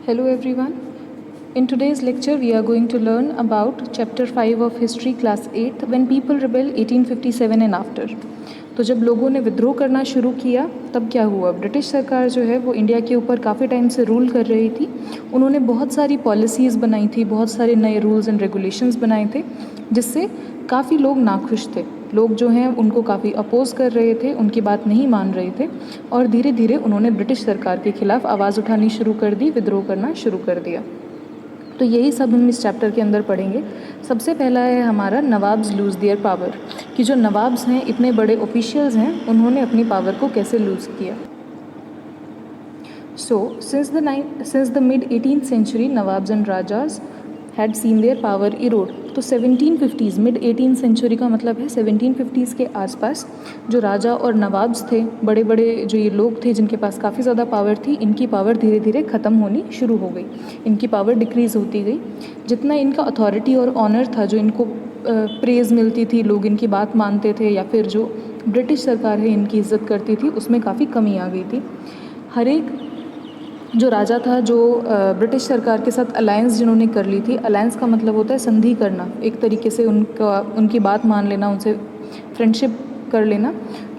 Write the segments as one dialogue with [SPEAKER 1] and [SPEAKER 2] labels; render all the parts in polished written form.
[SPEAKER 1] Hello everyone. In today's lecture we are going to learn about chapter 5 of history class 8 when people rebel 1857 and after. तो जब लोगों ने विद्रोह करना शुरू किया तब क्या हुआ। ब्रिटिश सरकार जो है वो इंडिया के ऊपर काफ़ी टाइम से रूल कर रही थी। उन्होंने बहुत सारी पॉलिसीज़ बनाई थी, बहुत सारे नए रूल्स एंड रेगुलेशंस बनाए थे जिससे काफ़ी लोग नाखुश थे। लोग जो हैं उनको काफ़ी अपोज़ कर रहे थे, उनकी बात नहीं मान रहे थे और धीरे धीरे उन्होंने ब्रिटिश सरकार के ख़िलाफ़ आवाज़ उठानी शुरू कर दी, विद्रोह करना शुरू कर दिया। तो यही सब हम इस चैप्टर के अंदर पढ़ेंगे। सबसे पहला है हमारा नवाब्स लूज़ देयर पावर, कि जो नवाब्स हैं, इतने बड़े ऑफिशियल्स हैं, उन्होंने अपनी पावर को कैसे लूज़ किया। So since the mid 18th century nawabs and rajas had seen their power erode. तो 1750s, मिड 18th सेंचुरी का मतलब है 1750s के आसपास जो राजा और नवाब्स थे, बड़े बड़े जो ये लोग थे जिनके पास काफ़ी ज़्यादा पावर थी, इनकी पावर धीरे धीरे ख़त्म होनी शुरू हो गई, इनकी पावर डिक्रीज़ होती गई। जितना इनका अथॉरिटी और ऑनर था, जो इनको प्रेज़ मिलती थी, लोग इनकी बात मानते थे या फिर जो ब्रिटिश सरकार है इनकी इज़्ज़त करती थी, उसमें काफ़ी कमी आ गई थी। हर एक जो राजा था, जो ब्रिटिश सरकार के साथ अलायंस जिन्होंने कर ली थी, अलायंस का मतलब होता है संधि करना, एक तरीके से उनकी बात मान लेना, उनसे फ्रेंडशिप कर लेना।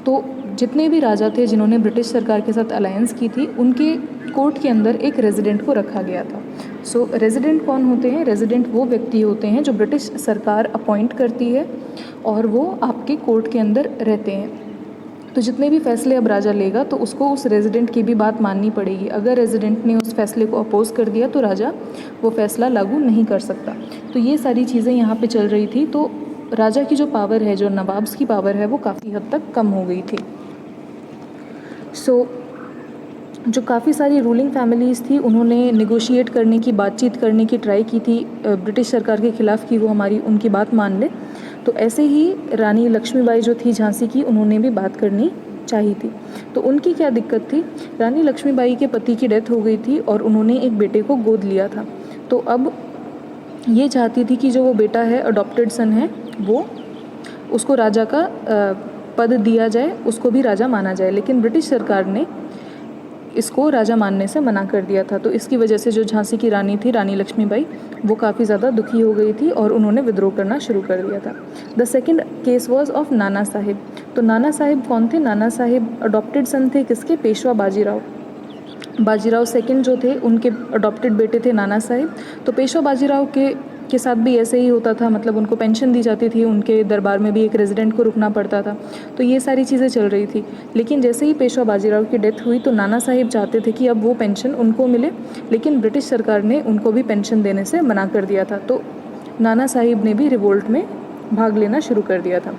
[SPEAKER 1] तो जितने भी राजा थे जिन्होंने ब्रिटिश सरकार के साथ अलायंस की थी, उनके कोर्ट के अंदर एक रेजिडेंट को रखा गया था। सो रेजिडेंट कौन होते हैं? रेजिडेंट वो व्यक्ति होते हैं जो ब्रिटिश सरकार अपॉइंट करती है और वो आपके कोर्ट के अंदर रहते हैं। तो जितने भी फैसले अब राजा लेगा तो उसको उस रेजिडेंट की भी बात माननी पड़ेगी। अगर रेजिडेंट ने उस फैसले को अपोज़ कर दिया तो राजा वो फैसला लागू नहीं कर सकता। तो ये सारी चीज़ें यहाँ पे चल रही थी। तो राजा की जो पावर है, जो नवाब्स की पावर है, वो काफ़ी हद तक कम हो गई थी। जो काफ़ी सारी रूलिंग फैमिलीज़ थी, उन्होंने नेगोशिएट करने की, बातचीत करने की ट्राई की थी ब्रिटिश सरकार के ख़िलाफ़ कि वो हमारी उनकी बात मान ले। तो ऐसे ही रानी लक्ष्मीबाई जो थी झांसी की, उन्होंने भी बात करनी चाहिए थी। तो उनकी क्या दिक्कत थी? रानी लक्ष्मीबाई के पति की डेथ हो गई थी और उन्होंने एक बेटे को गोद लिया था। तो अब ये चाहती थी कि जो वो बेटा है, अडॉप्टेड सन है, वो उसको राजा का पद दिया जाए, उसको भी राजा माना जाए। लेकिन ब्रिटिश सरकार ने इसको राजा मानने से मना कर दिया था। तो इसकी वजह से जो झांसी की रानी थी, रानी लक्ष्मीबाई, वो काफ़ी ज़्यादा दुखी हो गई थी और उन्होंने विद्रोह करना शुरू कर दिया था। The second case was of Nana Sahib. तो नाना साहिब कौन थे? नाना साहिब अडॉप्टेड सन थे किसके? पेशवा बाजीराव। बाजीराव सेकंड जो थे, उनके अडॉप्टेड बेटे थे नाना साहिब। तो पेशवा बाजीराव के साथ भी ऐसे ही होता था, मतलब उनको पेंशन दी जाती थी, उनके दरबार में भी एक रेजिडेंट को रुकना पड़ता था। तो ये सारी चीज़ें चल रही थी। लेकिन जैसे ही पेशवा बाजीराव की डेथ हुई तो नाना साहिब चाहते थे कि अब वो पेंशन उनको मिले, लेकिन ब्रिटिश सरकार ने उनको भी पेंशन देने से मना कर दिया था। तो नाना साहिब ने भी रिवोल्ट में भाग लेना शुरू कर दिया था।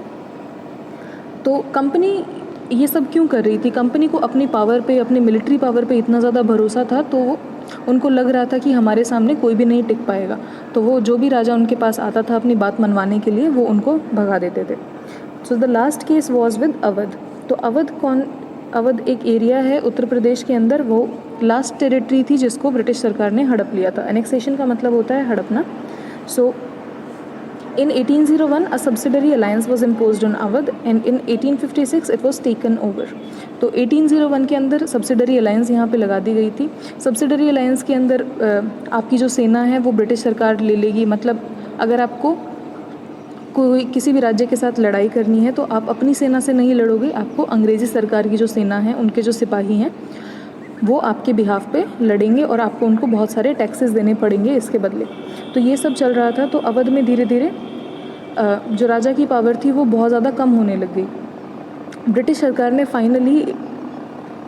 [SPEAKER 1] तो कंपनी ये सब क्यों कर रही थी? कंपनी को अपनी पावर पे, अपनी मिलिट्री पावर पे इतना ज़्यादा भरोसा था, तो उनको लग रहा था कि हमारे सामने कोई भी नहीं टिक पाएगा। तो वो जो भी राजा उनके पास आता था अपनी बात मनवाने के लिए, वो उनको भगा देते थे। So the last case was with Awadh. तो अवध एक एरिया है उत्तर प्रदेश के अंदर, वो लास्ट टेरिटरी थी जिसको ब्रिटिश सरकार ने हड़प लिया था। एनेक्सेशन का मतलब होता है हड़पना। सो in 1801 a subsidiary alliance was imposed on Awadh and in 1856 it was taken over। तो 1801 के अंदर सब्सिडरी अलायंस यहाँ पे लगा दी गई थी। सब्सिडरी अलायंस के अंदर आपकी जो सेना है वो ब्रिटिश सरकार ले लेगी। मतलब अगर आपको कोई किसी भी राज्य के साथ लड़ाई करनी है तो आप अपनी सेना से नहीं लड़ोगे, आपको अंग्रेज़ी सरकार की जो सेना है, उनके जो सिपाही हैं, वो आपके बिहाफ पे लड़ेंगे और आपको उनको बहुत सारे टैक्सेस देने पड़ेंगे इसके बदले। तो ये सब चल रहा था। तो अवध में धीरे धीरे जो राजा की पावर थी वो बहुत ज़्यादा कम होने लग गई। ब्रिटिश सरकार ने फाइनली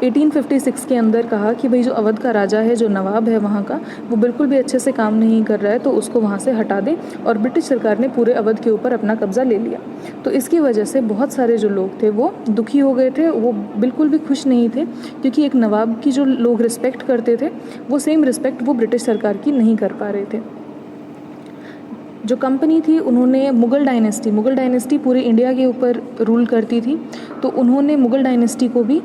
[SPEAKER 1] 1856 के अंदर कहा कि भाई जो अवध का राजा है, जो नवाब है वहाँ का, वो बिल्कुल भी अच्छे से काम नहीं कर रहा है, तो उसको वहाँ से हटा दें। और ब्रिटिश सरकार ने पूरे अवध के ऊपर अपना कब्ज़ा ले लिया। तो इसकी वजह से बहुत सारे जो लोग थे वो दुखी हो गए थे, वो बिल्कुल भी खुश नहीं थे, क्योंकि एक नवाब की जो लोग रिस्पेक्ट करते थे, वो सेम रिस्पेक्ट वो ब्रिटिश सरकार की नहीं कर पा रहे थे। जो कंपनी थी, उन्होंने मुग़ल डायनेस्टी पूरे इंडिया के ऊपर रूल करती थी, तो उन्होंने मुग़ल डायनेस्टी को भी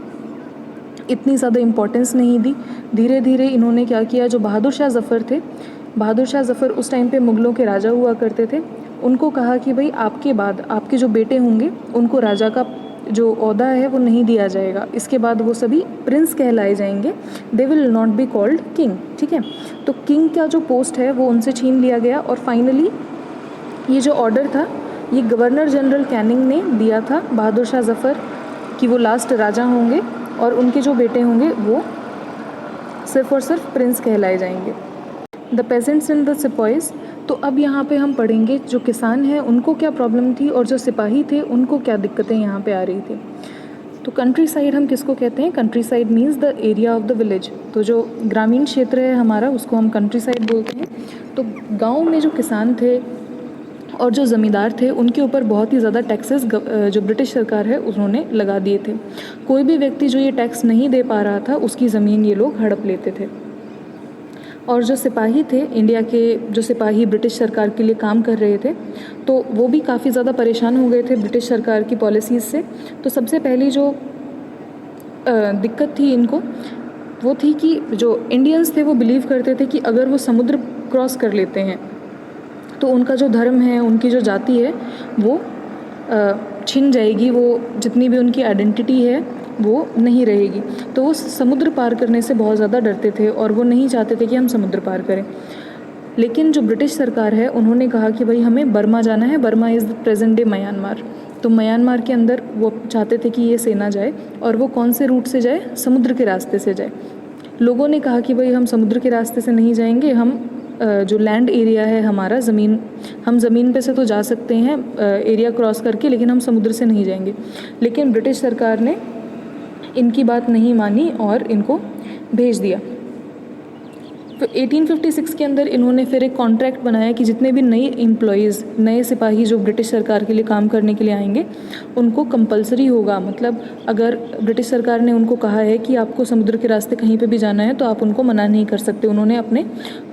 [SPEAKER 1] इतनी ज़्यादा इम्पोर्टेंस नहीं दी। धीरे धीरे इन्होंने क्या किया, जो बहादुर शाह ज़फ़र थे, बहादुर शाह ज़फ़र उस टाइम पे मुग़लों के राजा हुआ करते थे, उनको कहा कि भाई आपके बाद आपके जो बेटे होंगे उनको राजा का जो ओहदा है वो नहीं दिया जाएगा। इसके बाद वो सभी प्रिंस कहलाए जाएंगे, they will not be called king. ठीक है, तो किंग का जो पोस्ट है वो उनसे छीन लिया गया। और फाइनली ये जो ऑर्डर था ये गवर्नर जनरल कैनिंग ने दिया था बहादुर शाह जफ़र कि वो लास्ट राजा होंगे और उनके जो बेटे होंगे वो सिर्फ और सिर्फ प्रिंस कहलाए जाएंगे। द पेजेंट्स एंड द सिपाहीज, तो अब यहाँ पे हम पढ़ेंगे जो किसान हैं उनको क्या प्रॉब्लम थी और जो सिपाही थे उनको क्या दिक्कतें यहाँ पे आ रही थी। तो कंट्री साइड हम किसको कहते हैं? Country side means the area of the village. तो जो ग्रामीण क्षेत्र है हमारा उसको हम कंट्री साइड बोलते हैं। तो गाँव में जो किसान थे और जो ज़मींदार थे उनके ऊपर बहुत ही ज़्यादा टैक्सेस जो ब्रिटिश सरकार है उन्होंने लगा दिए थे। कोई भी व्यक्ति जो ये टैक्स नहीं दे पा रहा था उसकी ज़मीन ये लोग हड़प लेते थे। और जो सिपाही थे, इंडिया के जो सिपाही ब्रिटिश सरकार के लिए काम कर रहे थे, तो वो भी काफ़ी ज़्यादा परेशान हो गए थे ब्रिटिश सरकार की पॉलिसीज़ से। तो सबसे पहली जो दिक्कत थी इनको वो थी कि जो इंडियंस थे वो बिलीव करते थे कि अगर वो समुद्र क्रॉस कर लेते हैं तो उनका जो धर्म है, उनकी जो जाति है वो छिन जाएगी, वो जितनी भी उनकी आइडेंटिटी है वो नहीं रहेगी। तो वो समुद्र पार करने से बहुत ज़्यादा डरते थे और वो नहीं चाहते थे कि हम समुद्र पार करें। लेकिन जो ब्रिटिश सरकार है उन्होंने कहा कि भाई हमें बर्मा जाना है, Burma is the present day Myanmar. तो म्यांमार के अंदर वो चाहते थे कि ये सेना जाए और वो कौन से रूट से जाए? समुद्र के रास्ते से जाए। लोगों ने कहा कि भाई हम समुद्र के रास्ते से नहीं जाएंगे, हम जो लैंड एरिया है हमारा, ज़मीन, हम ज़मीन पे से तो जा सकते हैं एरिया क्रॉस करके, लेकिन हम समुद्र से नहीं जाएंगे। लेकिन ब्रिटिश सरकार ने इनकी बात नहीं मानी और इनको भेज दिया। तो 1856 के अंदर इन्होंने फिर एक कॉन्ट्रैक्ट बनाया कि जितने भी नए एम्प्लॉयज़, नए सिपाही जो ब्रिटिश सरकार के लिए काम करने के लिए आएंगे उनको कंपलसरी होगा, मतलब अगर ब्रिटिश सरकार ने उनको कहा है कि आपको समुद्र के रास्ते कहीं पे भी जाना है तो आप उनको मना नहीं कर सकते। उन्होंने अपने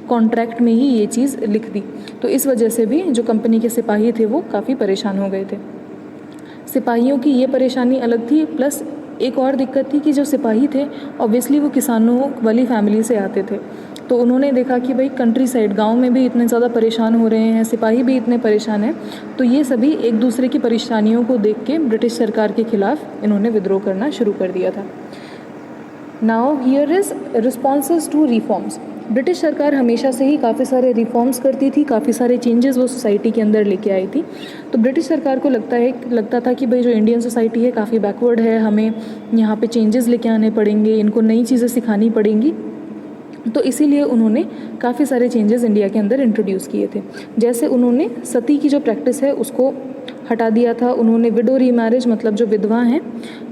[SPEAKER 1] कॉन्ट्रैक्ट में ही ये चीज़ लिख दी। तो इस वजह से भी जो कंपनी के सिपाही थे वो काफ़ी परेशान हो गए थे। सिपाहियों की ये परेशानी अलग थी, प्लस एक और दिक्कत थी कि जो सिपाही थे ऑब्वियसली वो किसानों वाली फैमिली से आते थे। तो उन्होंने देखा कि भाई कंट्री साइड गांव में भी इतने ज़्यादा परेशान हो रहे हैं, सिपाही भी इतने परेशान हैं, तो ये सभी एक दूसरे की परेशानियों को देख के ब्रिटिश सरकार के खिलाफ इन्होंने विद्रोह करना शुरू कर दिया था। Now here is responses to reforms. British सरकार हमेशा से ही काफ़ी सारे रिफॉर्म्स करती थी, काफ़ी सारे चेंजेस वो सोसाइटी के अंदर लेके आई थी। तो ब्रिटिश सरकार को लगता था कि भाई जो इंडियन सोसाइटी है काफ़ी बैकवर्ड है, हमें यहाँ पे चेंजेस लेके आने पड़ेंगे, इनको नई चीज़ें सिखानी पड़ेंगी। तो इसीलिए उन्होंने काफ़ी सारे चेंजेस इंडिया के अंदर इंट्रोड्यूस किए थे। जैसे उन्होंने सती की जो प्रैक्टिस है उसको हटा दिया था। उन्होंने विडो रीमैरिज, मतलब जो विधवा हैं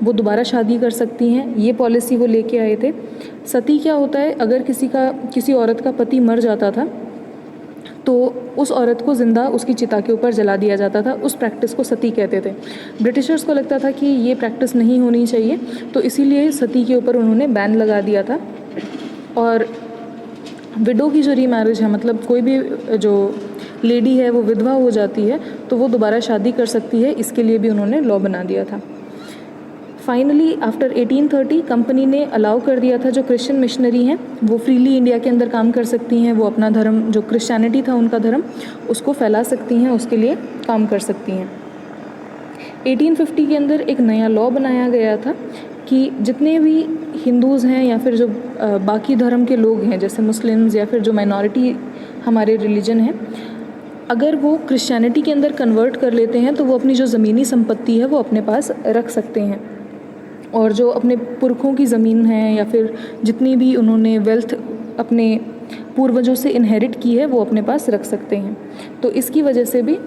[SPEAKER 1] वो दोबारा शादी कर सकती हैं, ये पॉलिसी वो लेके आए थे। सती क्या होता है? अगर किसी औरत का पति मर जाता था तो उस औरत को ज़िंदा उसकी चिता के ऊपर जला दिया जाता था। उस प्रैक्टिस को सती कहते थे। ब्रिटिशर्स को लगता था कि ये प्रैक्टिस नहीं होनी चाहिए, तो इसीलिए सती के ऊपर उन्होंने बैन लगा दिया था। और विडो की जो रीमैरिज है, मतलब कोई भी जो लेडी है वो विधवा हो जाती है तो वो दोबारा शादी कर सकती है, इसके लिए भी उन्होंने लॉ बना दिया था। फाइनली आफ्टर 1830 कंपनी ने अलाउ कर दिया था जो क्रिश्चियन मिशनरी हैं वो फ्रीली इंडिया के अंदर काम कर सकती हैं, वो अपना धर्म, जो क्रिश्चियनिटी था उनका धर्म, उसको फैला सकती हैं, उसके लिए काम कर सकती हैं। 1850 के अंदर एक नया लॉ बनाया गया था कि जितने भी हिंदूज़ हैं या फिर जो बाकी धर्म के लोग हैं जैसे मुस्लिम्स या फिर जो माइनॉरिटी हमारे रिलीजन है, अगर वो क्रिश्चियनिटी के अंदर कन्वर्ट कर लेते हैं तो वो अपनी जो ज़मीनी संपत्ति है वो अपने पास रख सकते हैं, और जो अपने पुरखों की ज़मीन है या फिर जितनी भी उन्होंने वेल्थ अपने पूर्वजों से इनहेरिट की है वो अपने पास रख सकते हैं। तो इसकी वजह से भी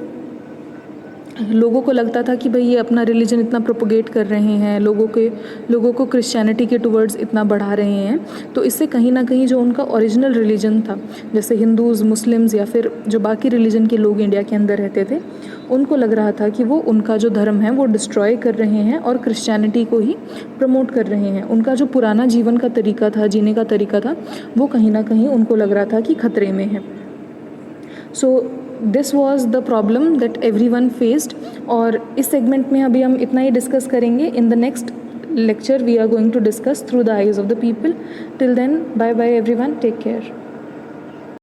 [SPEAKER 1] लोगों को लगता था कि भाई ये अपना रिलीजन इतना प्रोपोगेट कर रहे हैं, लोगों को क्रिश्चियनिटी के टुवर्ड्स इतना बढ़ा रहे हैं, तो इससे कहीं ना कहीं जो उनका ओरिजिनल रिलीजन था, जैसे हिंदूज़, मुस्लिम्स या फिर जो बाकी रिलीजन के लोग इंडिया के अंदर रहते थे, उनको लग रहा था कि वो उनका जो धर्म है वो डिस्ट्रॉय कर रहे हैं और क्रिश्चियनिटी को ही प्रमोट कर रहे हैं। उनका जो पुराना जीवन का तरीका था, जीने का तरीका था, वो कहीं ना कहीं उनको लग रहा था कि खतरे में है। So this was the problem that everyone faced. और इस सेगमेंट में अभी हम इतना ही डिस्कस करेंगे। In the next lecture we are going to discuss through the eyes of the people. Till then, bye bye everyone, take care.